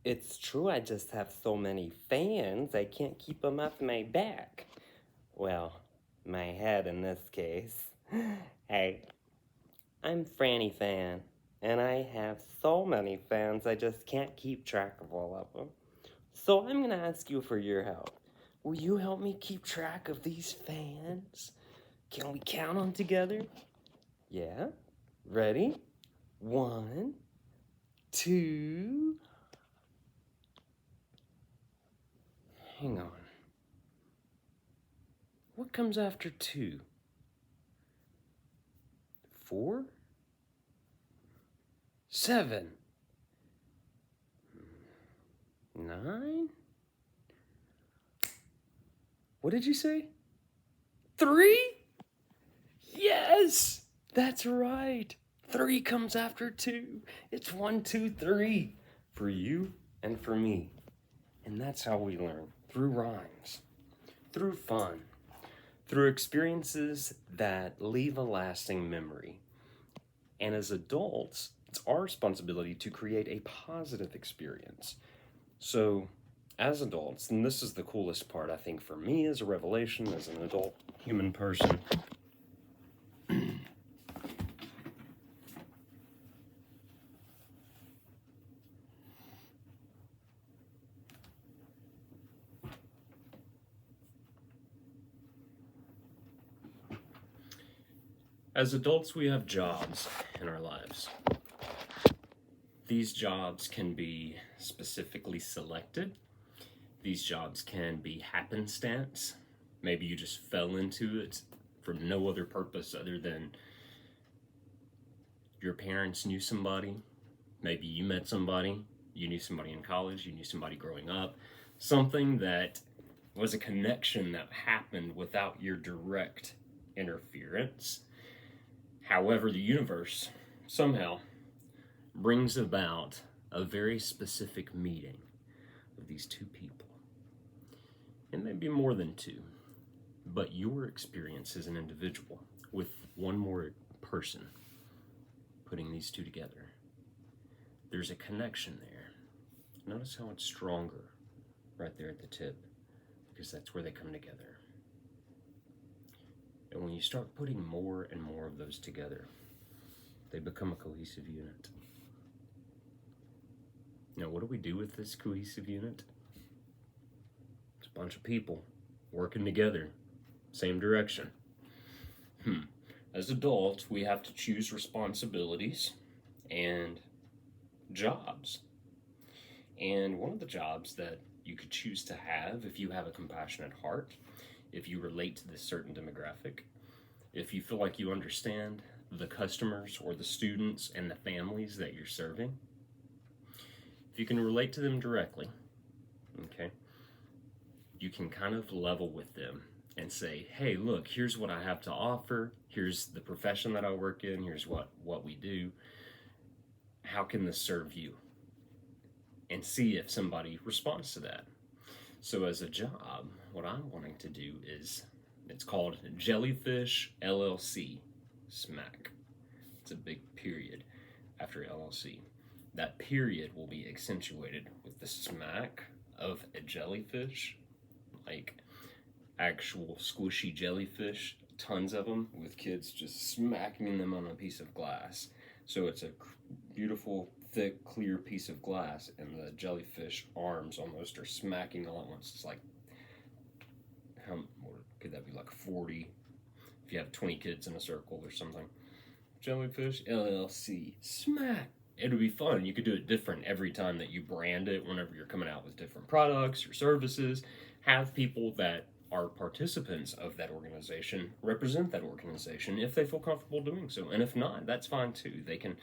It's true, I just have so many fans, I can't keep them off my back. Well, my head in this case. Hey, I'm Franny Fan, and I have so many fans I just can't keep track of all of them. So I'm gonna ask you for your help. Will you help me keep track of these fans? Can we count them together? Yeah? Ready? 1, 2. Hang on. What comes after 2? 4? 7? 9? What did you say? 3? Yes! That's right. 3 comes after 2. It's 1, 2, 3 for you and for me. And that's how we learn, through rhymes, through fun, through experiences that leave a lasting memory. And as adults, it's our responsibility to create a positive experience. So, as adults, and this is the coolest part, I think, for me as a revelation, as an adult human person, as adults, we have jobs in our lives. These jobs can be specifically selected. These jobs can be happenstance. Maybe you just fell into it for no other purpose other than your parents knew somebody. Maybe you met somebody. You knew somebody in college. You knew somebody growing up. Something that was a connection that happened without your direct interference. However, the universe somehow brings about a very specific meeting of these two people. It may be more than two, but your experience as an individual with one more person putting these two together. There's a connection there. Notice how it's stronger right there at the tip, because that's where they come together. And when you start putting more and more of those together, they become a cohesive unit. Now, what do we do with this cohesive unit? It's a bunch of people working together, same direction. As adults, we have to choose responsibilities and jobs. And one of the jobs that you could choose to have if you have a compassionate heart, if you relate to this certain demographic, if you feel like you understand the customers or the students and the families that you're serving, if you can relate to them directly, okay, you can kind of level with them and say, hey, look, here's what I have to offer. Here's the profession that I work in. Here's what we do. How can this serve you? And see if somebody responds to that. So as a job, what I'm wanting to do is, it's called JELLYFISH LLC, SMAC. It's a big period after LLC. That period will be accentuated with the smack of a jellyfish, like actual squishy jellyfish, tons of them, with kids just smacking them on a piece of glass. So it's a beautiful, thick, clear piece of glass, and the jellyfish arms almost are smacking all at once. It's like, what could that be, like 40, if you have 20 kids in a circle or something. JELLYFISH LLC, smack. It would be fun. You could do it different every time that you brand it, whenever you're coming out with different products or services. Have people that are participants of that organization represent that organization if they feel comfortable doing so. And if not, that's fine too. They can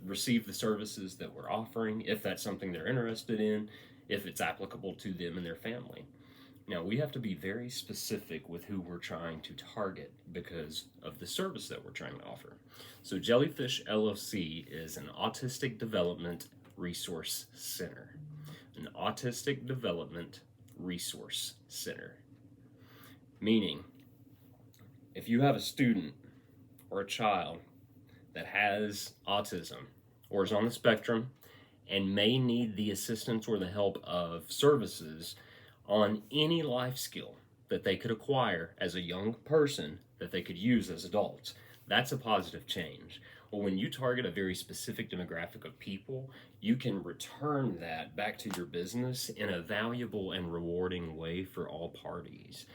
receive the services that we're offering if that's something they're interested in, if it's applicable to them and their family. Now, we have to be very specific with who we're trying to target because of the service that we're trying to offer. So JELLYFISH LLC is an Autistic Development Resource Center. An Autistic Development Resource Center. Meaning, if you have a student or a child that has autism or is on the spectrum and may need the assistance or the help of services on any life skill that they could acquire as a young person that they could use as adults. That's a positive change. Well, when you target a very specific demographic of people, you can return that back to your business in a valuable and rewarding way for all parties.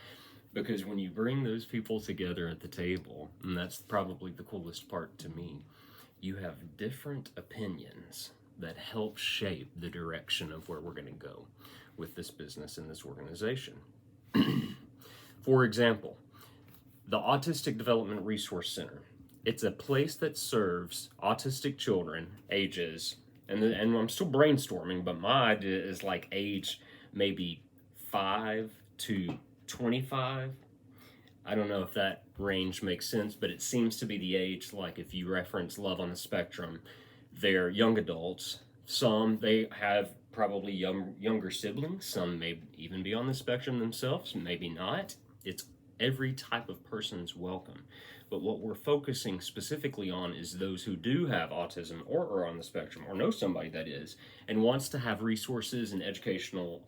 Because when you bring those people together at the table, and that's probably the coolest part to me, you have different opinions that help shape the direction of where we're going to go with this business and this organization. For example, the Autistic Development Resource Center. It's a place that serves autistic children ages, and I'm still brainstorming, but my idea is like age maybe 5 to 25. I don't know if that range makes sense, but it seems to be the age, like if you reference Love on the Spectrum, they're young adults. Some, they have probably younger siblings. Some may even be on the spectrum themselves, maybe not. It's every type of person's welcome. But what we're focusing specifically on is those who do have autism or are on the spectrum or know somebody that is and wants to have resources and educational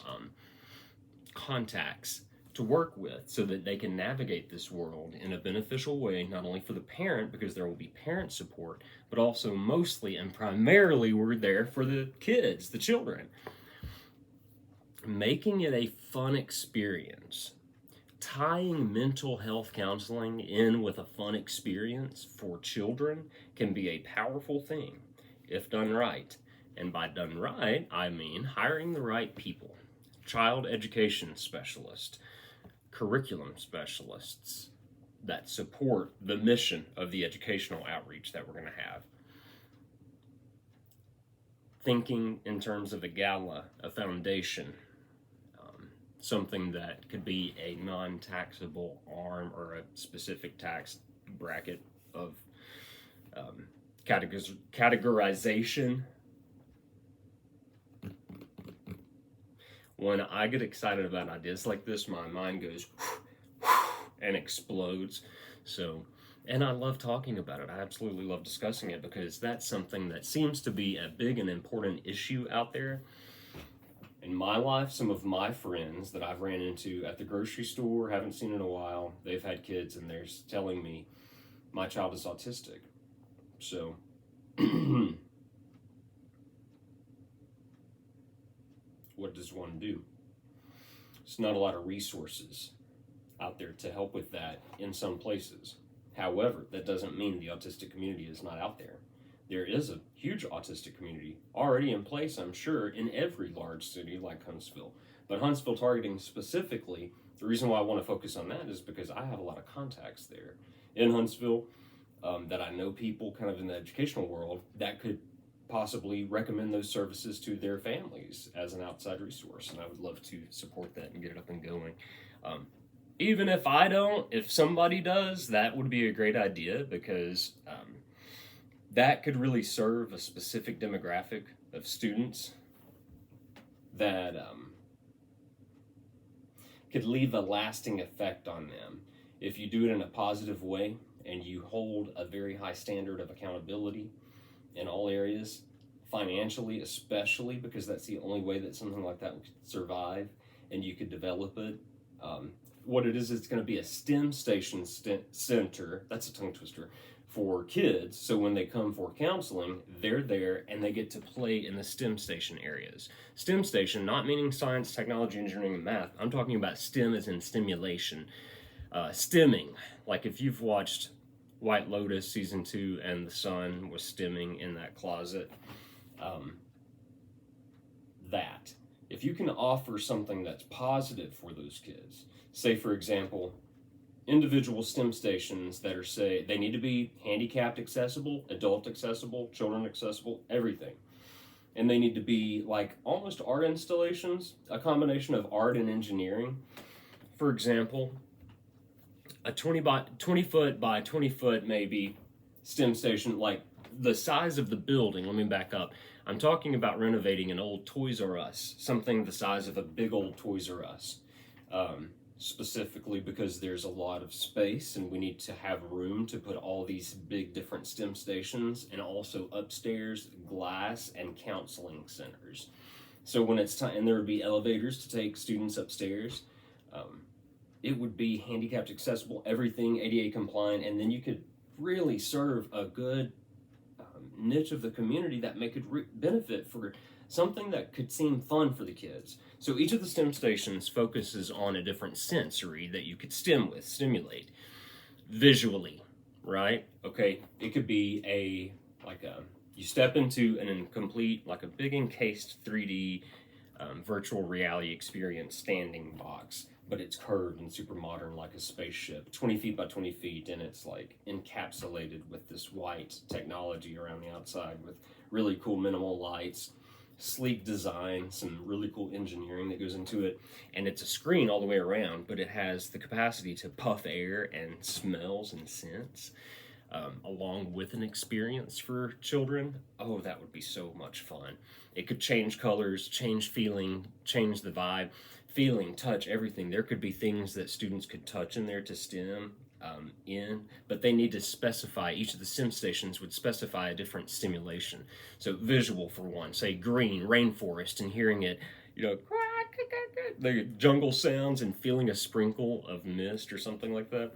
contacts to work with so that they can navigate this world in a beneficial way, not only for the parent, because there will be parent support, but also mostly and primarily we're there for the kids, the children. Making it a fun experience. Tying mental health counseling in with a fun experience for children can be a powerful thing if done right. And by done right, I mean hiring the right people. Child education specialists, curriculum specialists that support the mission of the educational outreach that we're going to have. Thinking in terms of a gala, a foundation, something that could be a non-taxable arm or a specific tax bracket of categorization. When I get excited about ideas like this, my mind goes and explodes. So, and I love talking about it. I absolutely love discussing it because that's something that seems to be a big and important issue out there. In my life, some of my friends that I've ran into at the grocery store, haven't seen in a while, they've had kids and they're telling me, my child is autistic. So, what does one do? There's not a lot of resources out there to help with that in some places. However, that doesn't mean the autistic community is not out there. There is a huge autistic community already in place, I'm sure, in every large city like Huntsville. But Huntsville targeting specifically, the reason why I want to focus on that is because I have a lot of contacts there in Huntsville that I know people kind of in the educational world that could possibly recommend those services to their families as an outside resource. And I would love to support that and get it up and going. Even if I don't, if somebody does, that would be a great idea because that could really serve a specific demographic of students that could leave a lasting effect on them. If you do it in a positive way and you hold a very high standard of accountability in all areas, financially especially, because that's the only way that something like that would survive and you could develop it. What it is, it's going to be a STEM station center, that's a tongue twister, for kids. So when they come for counseling, they're there and they get to play in the STEM station areas. STEM station, not meaning science, technology, engineering, and math. I'm talking about STEM as in stimulation. Stimming, like if you've watched White Lotus season 2 and the son was stimming in that closet, that. If you can offer something that's positive for those kids, say for example, individual STEM stations that are, say, they need to be handicapped accessible, adult accessible, children accessible, everything. And they need to be like almost art installations, a combination of art and engineering. For example, a 20 foot by 20 foot maybe STEM station, like the size of the building, let me back up. I'm talking about renovating an old Toys R Us, something the size of a big old Toys R Us. specifically because there's a lot of space and we need to have room to put all these big different STEM stations, and also upstairs glass and counseling centers. So when it's time, and there would be elevators to take students upstairs, it would be handicapped accessible, everything ADA compliant, and then you could really serve a good niche of the community that may could benefit for something that could seem fun for the kids. So each of the STEM stations focuses on a different sensory that you could stimulate visually, right? Okay, it could be you step into an incomplete, like a big encased 3D virtual reality experience standing box, but it's curved and super modern like a spaceship, 20 feet by 20 feet, and it's like encapsulated with this white technology around the outside with really cool minimal lights, sleek design, some really cool engineering that goes into it, and it's a screen all the way around, but it has the capacity to puff air and smells and scents, along with an experience for children. Oh, that would be so much fun. It could change colors, change feeling, change the vibe, feeling, touch, everything. There could be things that students could touch in there to STEM but they need to specify, each of the STEM stations would specify a different stimulation. So visual for one, say green, rainforest, and hearing it, the jungle sounds and feeling a sprinkle of mist or something like that.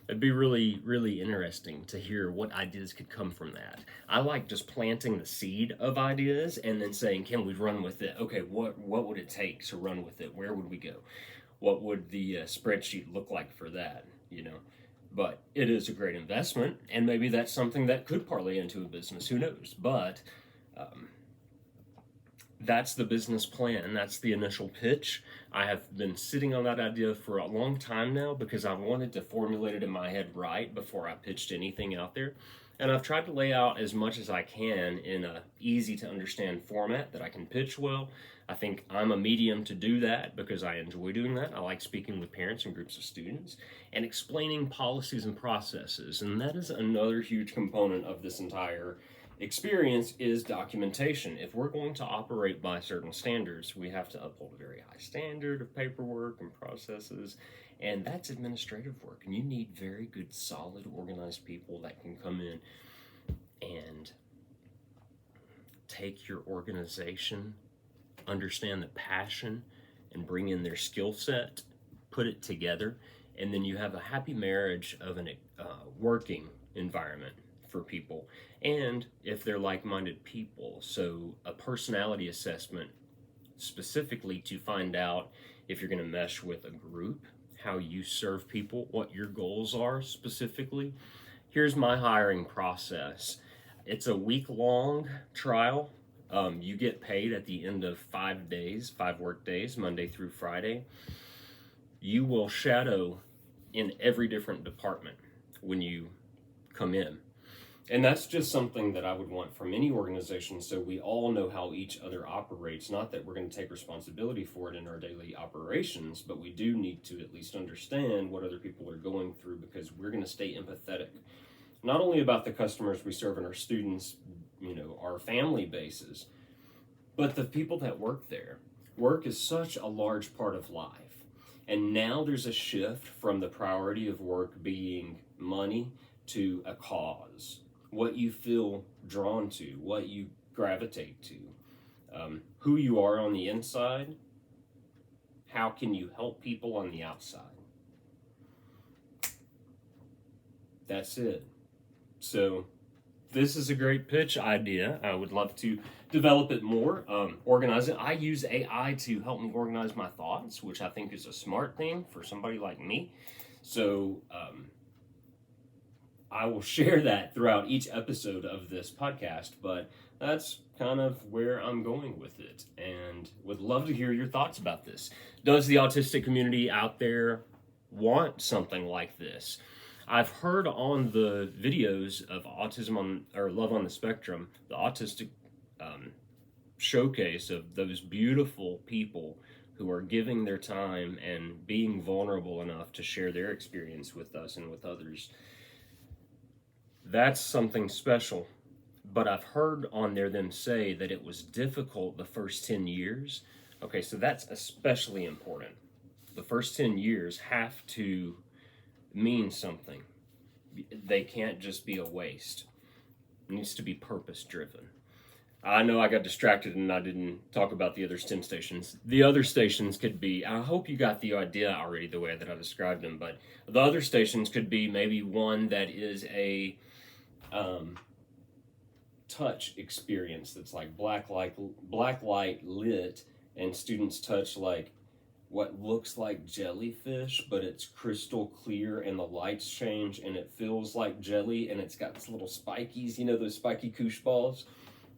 It'd be really, really interesting to hear what ideas could come from that. I like just planting the seed of ideas and then saying, can we run with it? Okay, what would it take to run with it? Where would we go? What would the spreadsheet look like for that? But it is a great investment, and maybe that's something that could parlay into a business. Who knows? But that's the business plan. That's the initial pitch. I have been sitting on that idea for a long time now because I wanted to formulate it in my head right before I pitched anything out there. And I've tried to lay out as much as I can in a easy to understand format that I can pitch well. I think I'm a medium to do that because I enjoy doing that. I like speaking with parents and groups of students and explaining policies and processes. And that is another huge component of this entire experience is documentation. If we're going to operate by certain standards, we have to uphold a very high standard of paperwork and processes, and that's administrative work. And you need very good, solid, organized people that can come in and take your organization, understand the passion, and bring in their skill set, put it together, and then you have a happy marriage of an working environment for people, and if they're like-minded people. So a personality assessment specifically to find out if you're going to mesh with a group, how you serve people, what your goals are specifically. Here's my hiring process. It's a week-long trial. You get paid at the end of 5 days, 5 work days, Monday through Friday. You will shadow in every different department when you come in. And that's just something that I would want from any organization, so we all know how each other operates. Not that we're going to take responsibility for it in our daily operations, but we do need to at least understand what other people are going through, because we're going to stay empathetic. Not only about the customers we serve and our students, our family bases, but the people that work there. Work is such a large part of life. And now there's a shift from the priority of work being money to a cause. What you feel drawn to, what you gravitate to, who you are on the inside, how can you help people on the outside. That's it. So this is a great pitch idea. I would love to develop it more, organize it. I use AI to help me organize my thoughts, which I think is a smart thing for somebody like me. So I will share that throughout each episode of this podcast, but that's kind of where I'm going with it, and would love to hear your thoughts about this. Does the autistic community out there want something like this? I've heard on the videos of Autism or Love on the Spectrum, the autistic showcase of those beautiful people who are giving their time and being vulnerable enough to share their experience with us and with others. That's something special. But I've heard on there them say that it was difficult the first 10 years. Okay, so that's especially important. The first 10 years have to mean something. They can't just be a waste. It needs to be purpose driven. I know I got distracted and I didn't talk about the other STEM stations. The other stations could be, I hope you got the idea already the way that I described them, but the other stations could be maybe one that is a touch experience that's like black light lit, and students touch like what looks like jellyfish, but it's crystal clear and the lights change and it feels like jelly and it's got these little spikies, you know, those spiky koosh balls.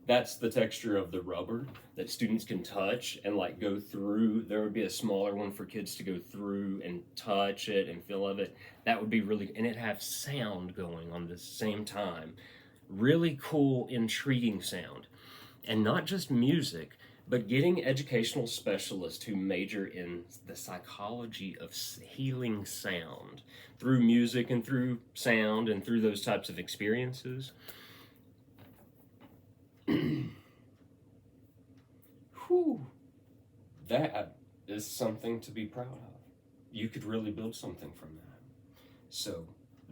That's the texture of the rubber that students can touch and like go through. There would be a smaller one for kids to go through and touch it and feel of it. That would be really, and it have sound going on the same time. Really cool, intriguing sound. And not just music, but getting educational specialists who major in the psychology of healing sound through music and through sound and through those types of experiences. Whew, that is something to be proud of. You could really build something from that. So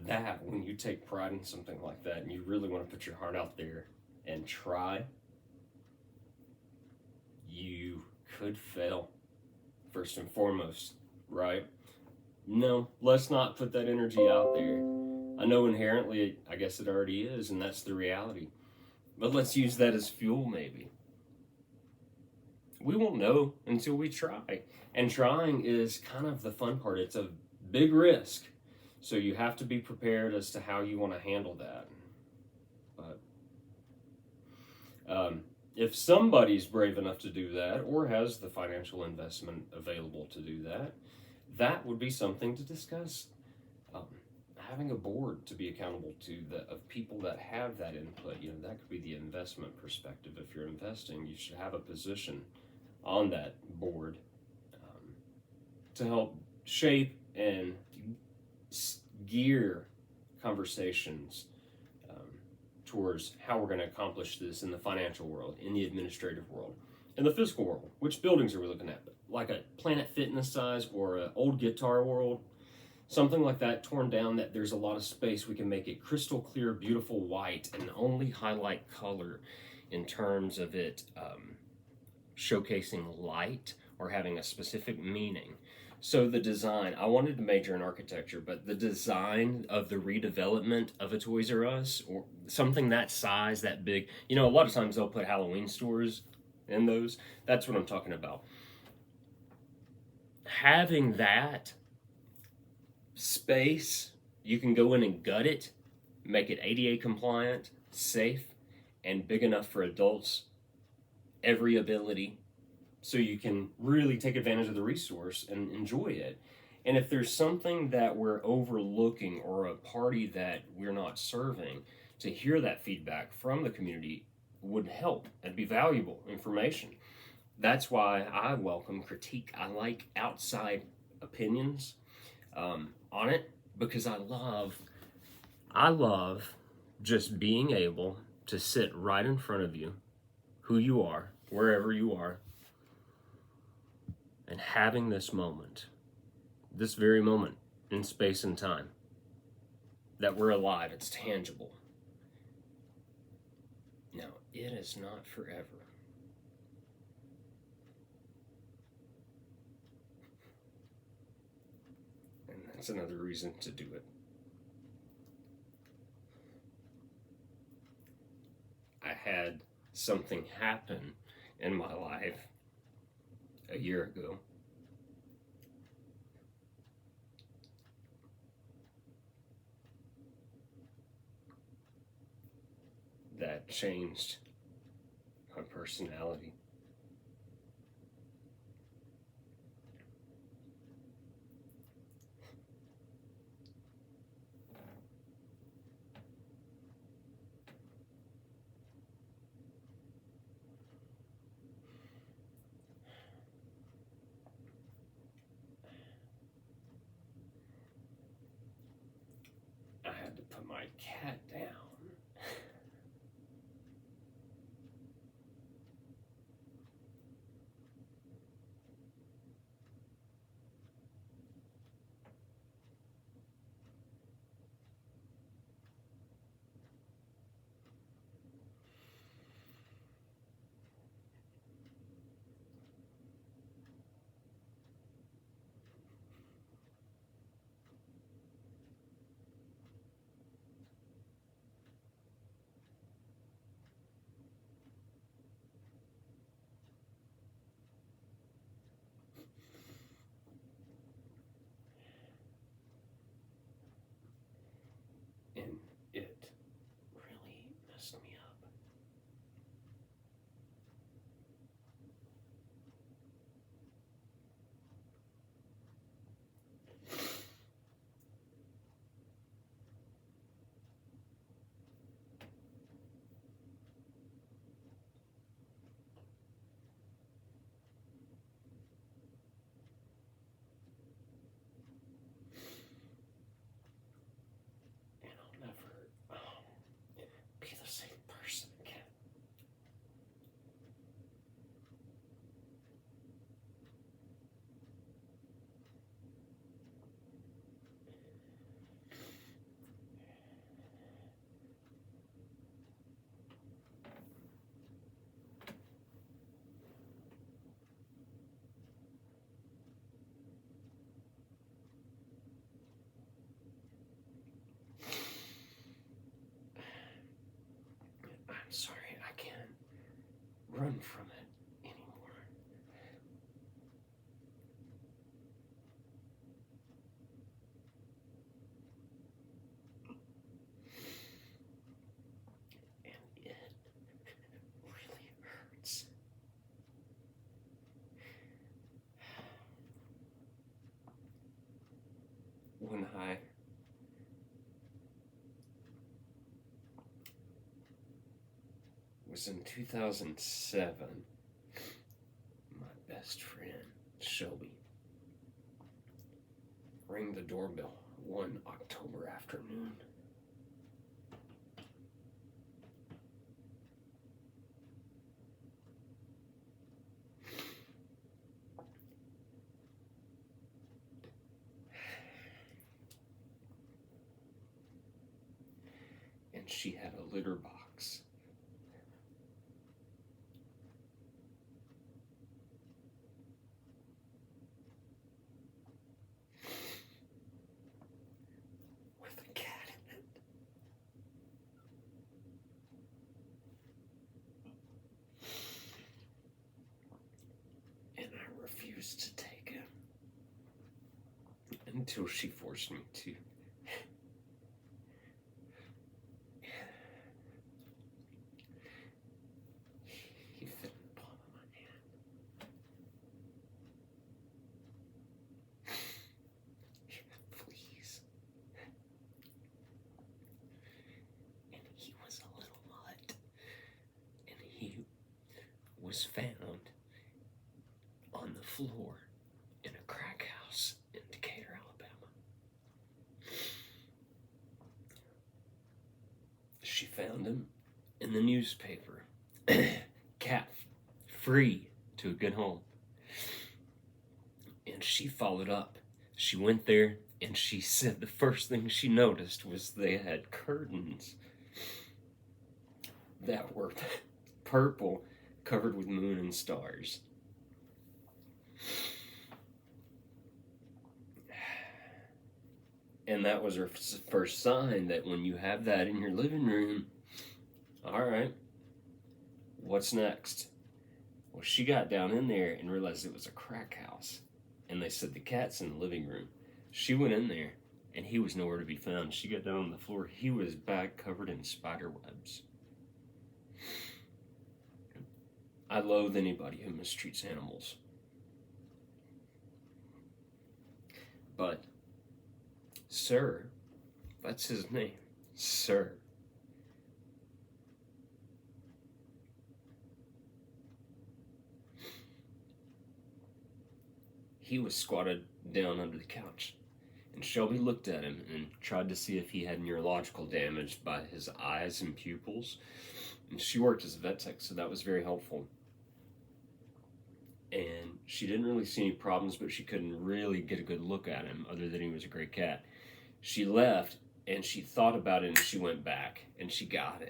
that, when you take pride in something like that and you really want to put your heart out there and try, you could fail, first and foremost, right? No, let's not put that energy out there. I know inherently, I guess it already is, and that's the reality. But let's use that as fuel, maybe. We won't know until we try. And trying is kind of the fun part. It's a big risk. So you have to be prepared as to how you want to handle that. But if somebody's brave enough to do that or has the financial investment available to do that, that would be something to discuss. Having a board to be accountable to of people that have that input, you know, that could be the investment perspective. If you're investing, you should have a position on that board to help shape and gear conversations towards how we're going to accomplish this in the financial world, in the administrative world, in the physical world. Which buildings are we looking at? Like a Planet Fitness size or an old guitar world? Something like that, torn down, that there's a lot of space. We can make it crystal clear, beautiful white, and only highlight color in terms of it showcasing light or having a specific meaning. So the design, I wanted to major in architecture, but the design of the redevelopment of a Toys R Us or something that size, that big, you know, a lot of times they'll put Halloween stores in those. That's what I'm talking about. Having that space, you can go in and gut it, make it ADA compliant, safe, and big enough for adults, every ability, so you can really take advantage of the resource and enjoy it. And if there's something that we're overlooking or a party that we're not serving, to hear that feedback from the community would help and be valuable information. That's why I welcome critique. I like outside opinions on it, because I love just being able to sit right in front of you, who you are, wherever you are, and having this moment, this very moment in space and time, that we're alive, it's tangible. Now, it is not forever. And that's another reason to do it. I had something happen in my life a year ago that changed my personality. I had to put my cat down. run from it anymore. And it really hurts. When I was in 2007, my best friend, Shelby, rang the doorbell one October afternoon. And she had a litter box. With a cat in it. And I refused to take him until she forced me to. He fit in the palm of my hand. He had fleas. And he was a little mutt. And he was found on the floor in a crack house in Decatur, Alabama. She found him in the newspaper. Cat free to a good home. And she followed up. She went there and she said the first thing she noticed was they had curtains that were purple, covered with moon and stars. And that was her first sign that when you have that in your living room, all right, what's next? Well, she got down in there and realized it was a crack house. And they said the cat's in the living room. She went in there and he was nowhere to be found. She got down on the floor. He was back covered in spider webs. I loathe anybody who mistreats animals. But Sir, that's his name, Sir. He was squatted down under the couch, and Shelby looked at him and tried to see if he had neurological damage by his eyes and pupils. And she worked as a vet tech, so that was very helpful. And she didn't really see any problems, but she couldn't really get a good look at him other than he was a great cat. She left, and she thought about it, and she went back, and she got him.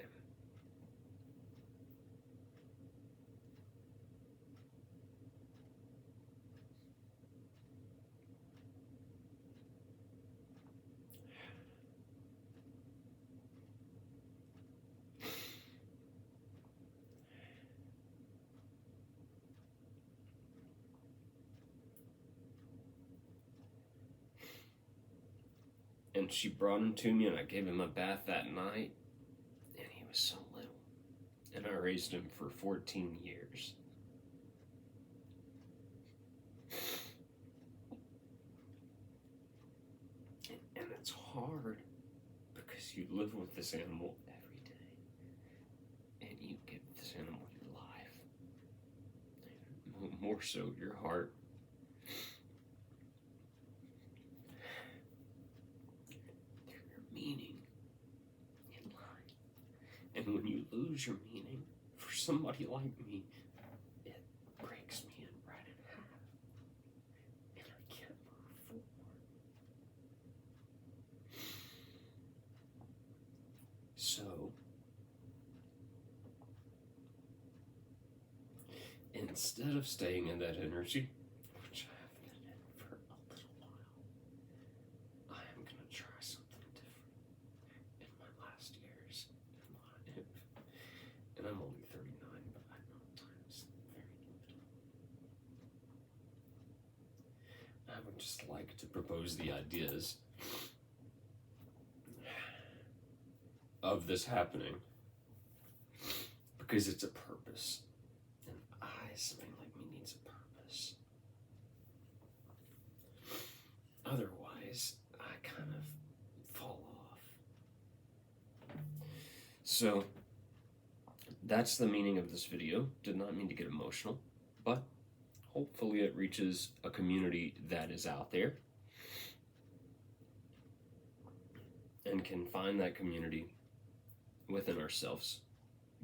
And she brought him to me, and I gave him a bath that night, and he was so little. And I raised him for 14 years. And it's hard because you live with this animal every day, and you give this animal your life, more so your heart. Meaning in life. And when you lose your meaning, for somebody like me, it breaks me right in half. And I can't move forward. So, instead of staying in that energy, which I have been in for a little while, I am going to try something different in my last years in life. And I'm only 39, but I know time is I would just like to propose the ideas of this happening because it's a purpose. And something like me needs a purpose. Otherwise, I kind of fall off. So, that's the meaning of this video. Did not mean to get emotional, but hopefully it reaches a community that is out there and can find that community within ourselves,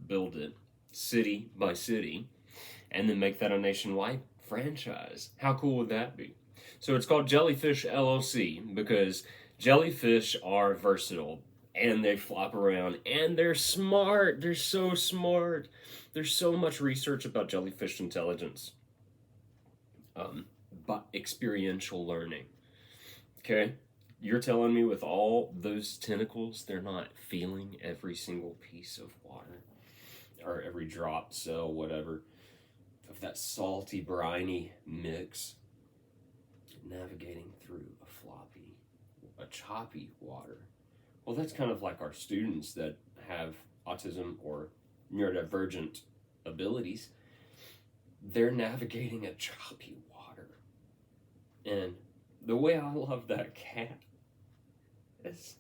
build it city by city, and then make that a nationwide franchise. How cool would that be? So it's called Jellyfish LLC because jellyfish are versatile and they flop around and they're smart. They're so smart. There's so much research about jellyfish intelligence. But experiential learning. Okay? You're telling me with all those tentacles, they're not feeling every single piece of water or every drop, cell, whatever, of that salty, briny mix, navigating through a choppy water. Well, that's kind of like our students that have autism or neurodivergent abilities. They're navigating a choppy water. And the way I love that cat is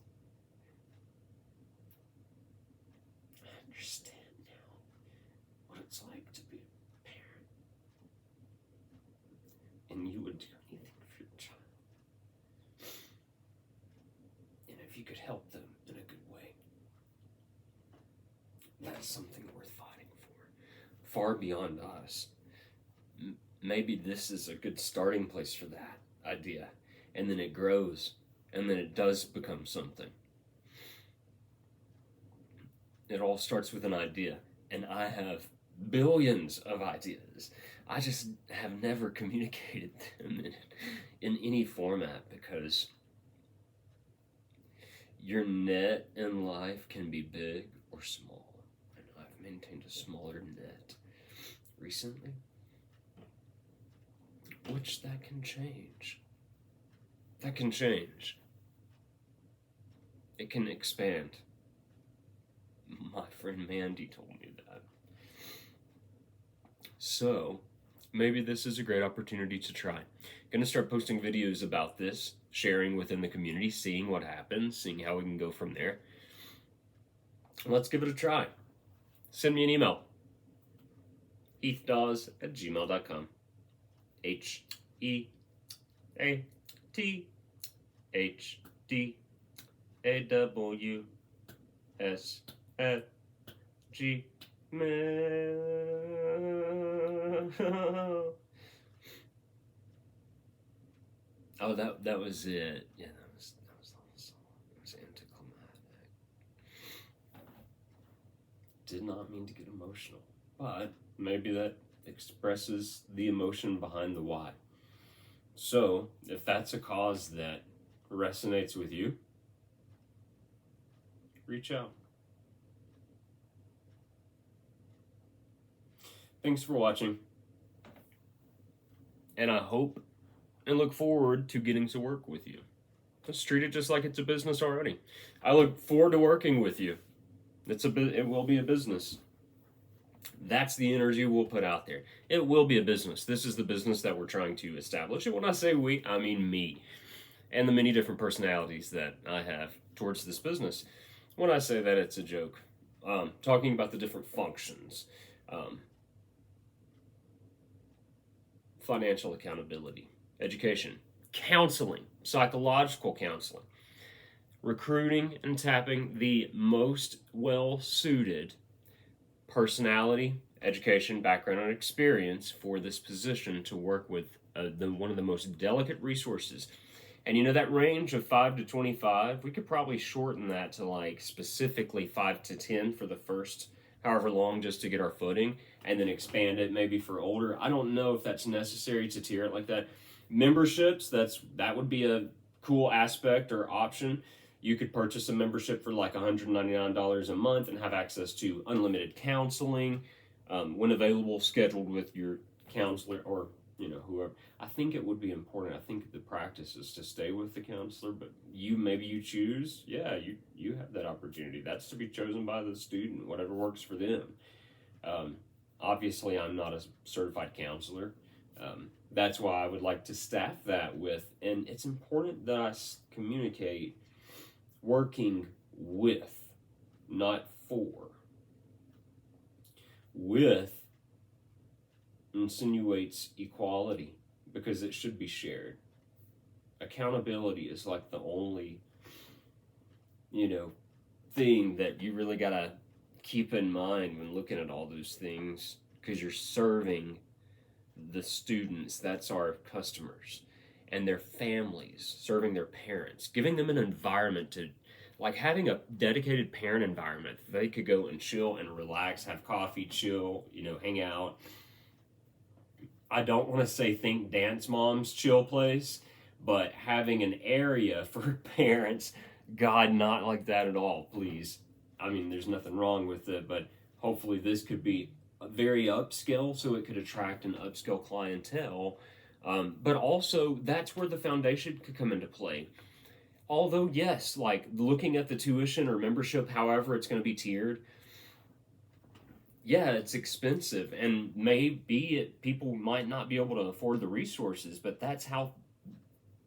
I understand now what it's like to be a parent. And you would do anything for your child. And if you could help them in a good way, that's something worth fighting for. Far beyond us. Maybe this is a good starting place for that idea. And then it grows. And then it does become something. It all starts with an idea. And I have billions of ideas. I just have never communicated them in any format because your net in life can be big or small. And I've maintained a smaller net recently. Which that can change. That can change. It can expand. My friend Mandy told me that. So, maybe this is a great opportunity to try. Gonna start posting videos about this, sharing within the community, seeing what happens, seeing how we can go from there. Let's give it a try. Send me an email. heathdawes@gmail.com. Heathdawes@gmail. Oh, that was it. Yeah, that was the whole song. It was anticlimactic. Did not mean to get emotional, but maybe that expresses the emotion behind the why. So, if that's a cause that resonates with you, reach out. Thanks for watching. And I hope and look forward to getting to work with you. Let's treat it just like it's a business already. I look forward to working with you. It will be a business. That's the energy we'll put out there. It will be a business. This is the business that we're trying to establish. And when I say we, I mean me. And the many different personalities that I have towards this business. When I say that, it's a joke. Talking about the different functions. Financial accountability. Education. Counseling. Psychological counseling. Recruiting and tapping the most well-suited personality, education, background, and experience for this position to work with one of the most delicate resources. And you know that range of 5 to 25, we could probably shorten that to like specifically 5 to 10 for the first however long just to get our footing, and then expand it maybe for older. I don't know if that's necessary to tier it like that. Memberships, that would be a cool aspect or option. You could purchase a membership for like $199 a month and have access to unlimited counseling when available, scheduled with your counselor or whoever. I think it would be important. I think the practice is to stay with the counselor, but maybe you choose. Yeah, you have that opportunity. That's to be chosen by the student, whatever works for them. Obviously, I'm not a certified counselor. That's why I would like to staff that with, and it's important that I communicate working with, not for. With insinuates equality because it should be shared. Accountability is like the only, thing that you really gotta keep in mind when looking at all those things, because you're serving the students, that's our customers, and their families, serving their parents, giving them an environment to, like having a dedicated parent environment. They could go and chill and relax, have coffee, chill, hang out. I don't want to say think dance mom's chill place, but having an area for parents, God, not like that at all, please. I mean, there's nothing wrong with it, but hopefully this could be very upscale, so it could attract an upscale clientele. But also, that's where the foundation could come into play. Although, yes, like looking at the tuition or membership, however it's going to be tiered, yeah, it's expensive, and maybe people might not be able to afford the resources, but that's how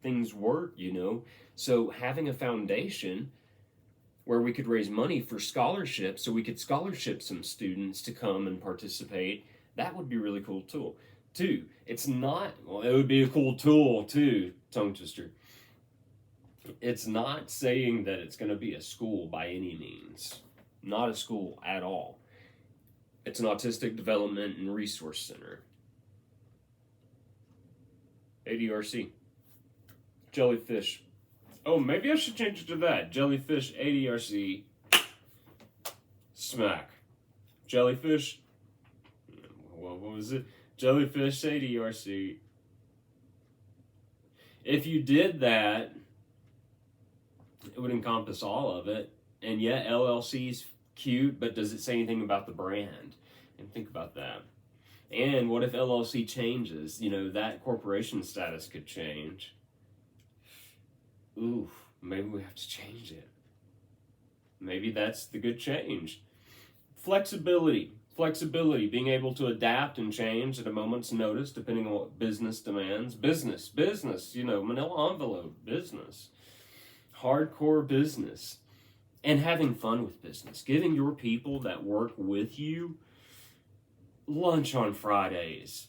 things work, So having a foundation where we could raise money for scholarships, so we could scholarship some students to come and participate, that would be really cool too. It's not, well, it would be a cool tool too, tongue twister. It's not saying that it's going to be a school by any means. Not a school at all. It's an Autistic Development and Resource Center. ADRC. Jellyfish. Oh, maybe I should change it to that. Jellyfish, ADRC, smack. Jellyfish. Well, what was it? Jellyfish, ADRC. If you did that, it would encompass all of it. And yet, LLC's cute, but does it say anything about the brand? And think about that. And what if LLC changes? That corporation status could change. Ooh, maybe we have to change it. Maybe that's the good change. Flexibility, being able to adapt and change at a moment's notice depending on what business demands. Business, manila envelope, business. Hardcore business. And having fun with business. Giving your people that work with you lunch on Fridays.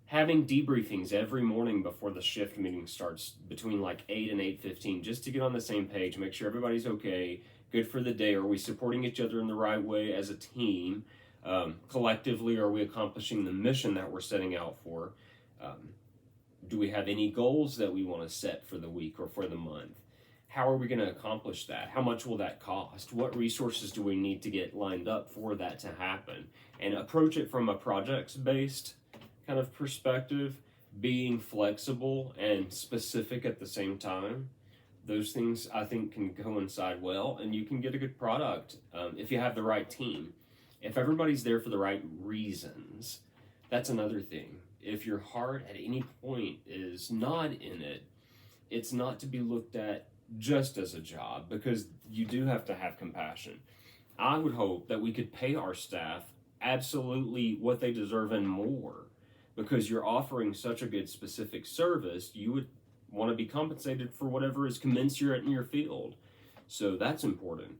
Having debriefings every morning before the shift meeting starts between like 8 and 8:15, just to get on the same page, make sure everybody's okay, good for the day. Are we supporting each other in the right way as a team? Collectively, are we accomplishing the mission that we're setting out for? Do we have any goals that we want to set for the week or for the month? How are we going to accomplish that? How much will that cost? What resources do we need to get lined up for that to happen? And approach it from a projects-based kind of perspective, being flexible and specific at the same time. Those things, I think, can coincide well, and you can get a good product if you have the right team. If everybody's there for the right reasons, that's another thing. If your heart at any point is not in it, it's not to be looked at just as a job, because you do have to have compassion. I would hope that we could pay our staff absolutely what they deserve and more, because you're offering such a good specific service. You would want to be compensated for whatever is commensurate in your field. So that's important.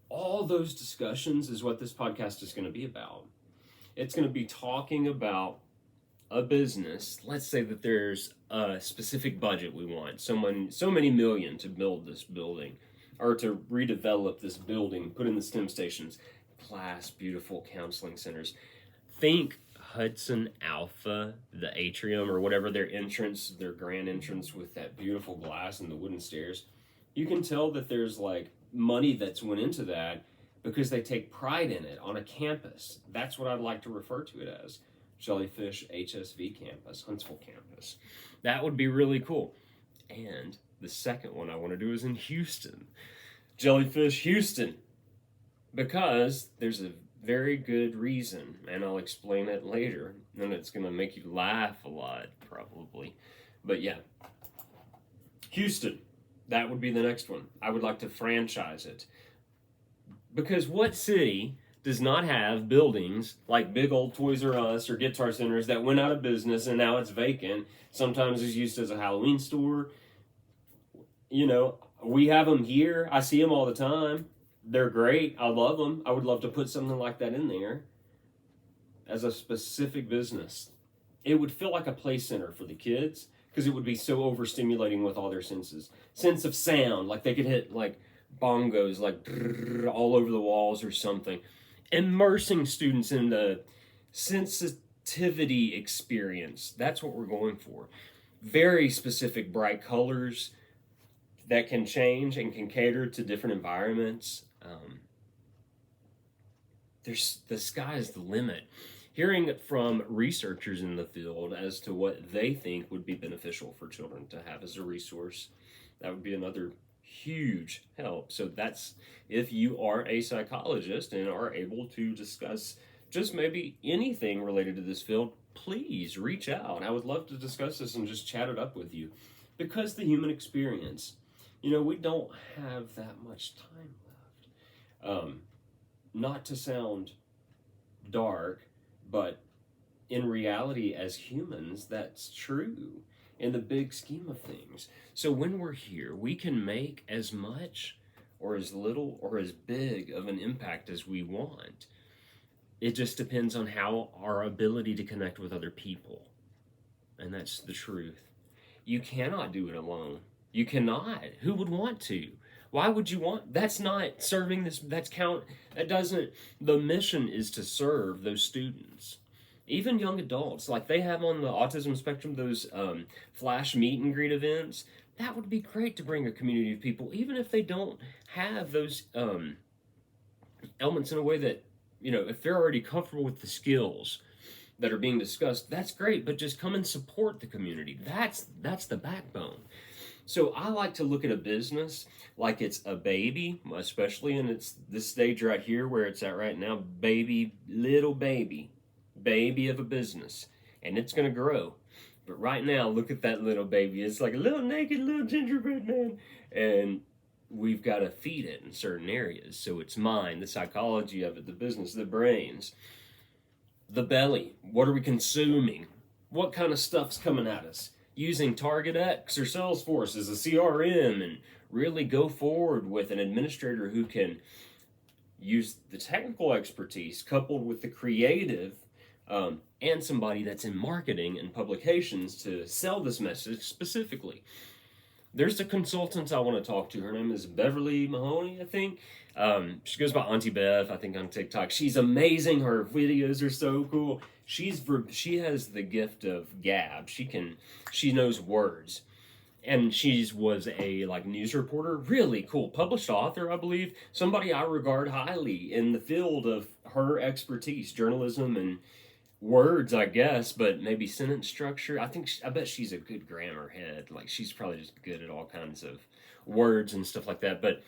All those discussions is what this podcast is going to be about. It's going to be talking about a business. Let's say that there's a specific budget we want, so many million to build this building, or to redevelop this building, put in the STEM stations, class, beautiful counseling centers. Think Hudson Alpha, the atrium, or whatever their entrance, their grand entrance with that beautiful glass and the wooden stairs. You can tell that there's like money that's went into that because they take pride in it on a campus. That's what I'd like to refer to it as. Jellyfish HSV campus, Huntsville campus. That would be really cool. And the second one I want to do is in Houston. Jellyfish Houston. Because there's a very good reason, and I'll explain it later, and it's going to make you laugh a lot, probably. But yeah, Houston, that would be the next one. I would like to franchise it. Because what city does not have buildings like big old Toys R Us or Guitar Centers that went out of business and now it's vacant? Sometimes it's used as a Halloween store. You know, we have them here. I see them all the time. They're great. I love them. I would love to put something like that in there as a specific business. It would feel like a play center for the kids because it would be so overstimulating with all their senses. Sense of sound, like they could hit like bongos like all over the walls or something. Immersing students in the sensitivity experience. That's what we're going for. Very specific bright colors that can change and can cater to different environments. The sky is the limit. Hearing from researchers in the field as to what they think would be beneficial for children to have as a resource, that would be another huge help. So that's if you are a psychologist and are able to discuss just maybe anything related to this field, please reach out. I would love to discuss this and just chat it up with you. Because the human experience, you know, we don't have that much time left. Not to sound dark, but in reality, as humans, that's true in the big scheme of things. So when we're here, we can make as much or as little or as big of an impact as we want. It just depends on how our ability to connect with other people. And that's the truth. You cannot do it alone. You cannot. Who would want to? Why would you want? That's not serving this. That's count. That doesn't. The mission is to serve those students, even young adults. Like they have on the autism spectrum those flash meet and greet events. That would be great to bring a community of people, even if they don't have those elements in a way that, you know, if they're already comfortable with the skills that are being discussed, that's great. But just come and support the community. That's the backbone. So I like to look at a business like it's a baby, especially in its this stage right here where it's at right now, baby, little baby of a business, and it's going to grow. But right now, look at that little baby. It's like a little naked little gingerbread man, and we've got to feed it in certain areas. So it's mind, the psychology of it, the business, the brains, the belly. What are we consuming? What kind of stuff's coming at us? Using Target X or Salesforce as a CRM and really go forward with an administrator who can use the technical expertise coupled with the creative and somebody that's in marketing and publications to sell this message specifically. There's a consultant I want to talk to. Her name is Beverly Mahoney, I think. She goes by Auntie Bev, I think, on TikTok. She's amazing. Her videos are so cool. She has the gift of gab. She knows words. And she was a news reporter, really cool, published author, I believe. Somebody I regard highly in the field of her expertise, journalism and words, I guess, but maybe sentence structure. I bet she's a good grammar head. Like she's probably just good at all kinds of words and stuff like that. But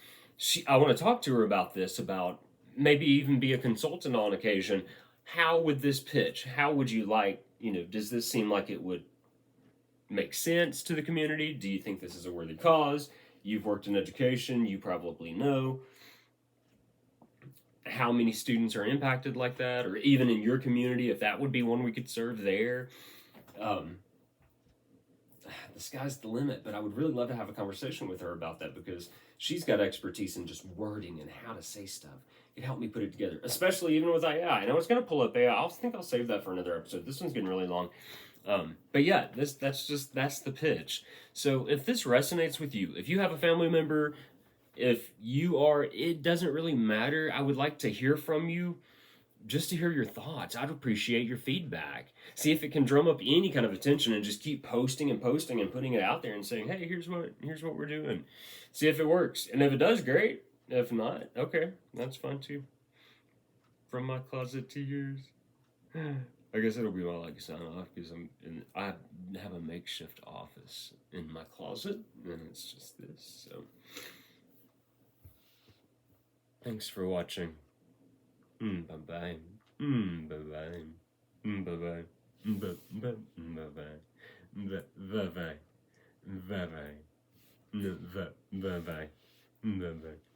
I want to talk to her about this, about maybe even be a consultant on occasion. How would this pitch? How would you like, does this seem like it would make sense to the community? Do you think this is a worthy cause? You've worked in education, you probably know how many students are impacted like that, or even in your community, if that would be one we could serve there. The sky's the limit, but I would really love to have a conversation with her about that because she's got expertise in just wording and how to say stuff. It helped me put it together, especially even with AI. And I was going to pull up AI. I think I'll save that for another episode. This one's getting really long. But yeah, that's the pitch. So if this resonates with you, if you have a family member, if you are, it doesn't really matter. I would like to hear from you, just to hear your thoughts. I'd appreciate your feedback. See if it can drum up any kind of attention and just keep posting and putting it out there and saying, hey, here's what we're doing. See if it works. And if it does, great. If not, okay, that's fine too. From my closet to yours. I guess it'll be my sign off because I have a makeshift office in my closet and it's just this. So thanks for watching. Bye-bye. Bye-bye. Bye-bye. Bye-bye. Bye-bye. Bye-bye. Bye-bye. Bye-bye. Bye-bye.